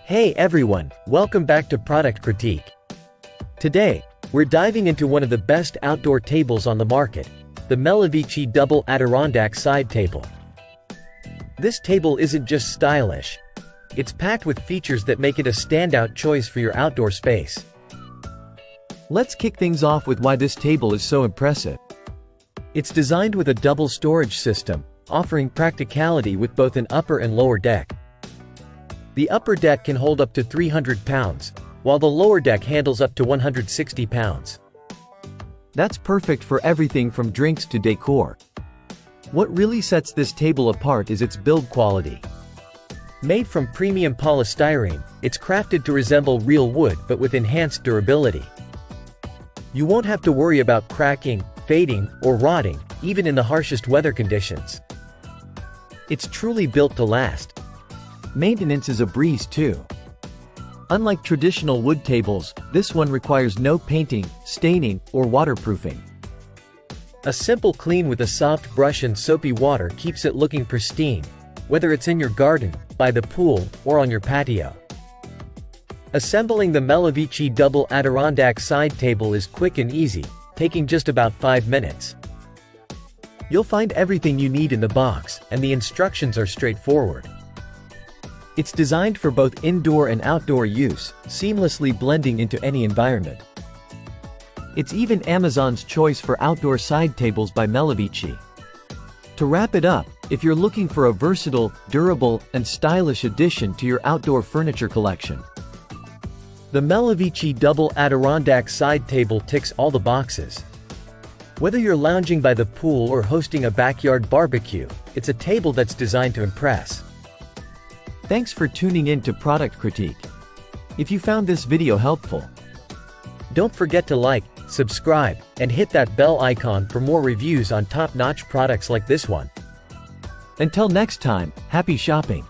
Hey everyone, welcome back to Product Critique. Today, we're diving into one of the best outdoor tables on the market, the Meluvici Double Adirondack Side Table. This table isn't just stylish, it's packed with features that make it a standout choice for your outdoor space. Let's kick things off with why this table is so impressive. It's designed with a double storage system, offering practicality with both an upper and lower deck. The upper deck can hold up to 300 pounds, while the lower deck handles up to 160 pounds. That's perfect for everything from drinks to decor. What really sets this table apart is its build quality. Made from premium polystyrene, it's crafted to resemble real wood but with enhanced durability. You won't have to worry about cracking, fading, or rotting, even in the harshest weather conditions. It's truly built to last. Maintenance is a breeze too. Unlike traditional wood tables, this one requires no painting, staining, or waterproofing. A simple clean with a soft brush and soapy water keeps it looking pristine, whether it's in your garden, by the pool, or on your patio. Assembling the Meluvici Double Adirondack Side Table is quick and easy, taking just about 5 minutes. You'll find everything you need in the box, and the instructions are straightforward. It's designed for both indoor and outdoor use, seamlessly blending into any environment. It's even Amazon's choice for outdoor side tables by Meluvici. To wrap it up, if you're looking for a versatile, durable, and stylish addition to your outdoor furniture collection, the Meluvici Double Adirondack Side Table ticks all the boxes. Whether you're lounging by the pool or hosting a backyard barbecue, it's a table that's designed to impress. Thanks for tuning in to Product Critique. If you found this video helpful, don't forget to like, subscribe, and hit that bell icon for more reviews on top-notch products like this one. Until next time, happy shopping!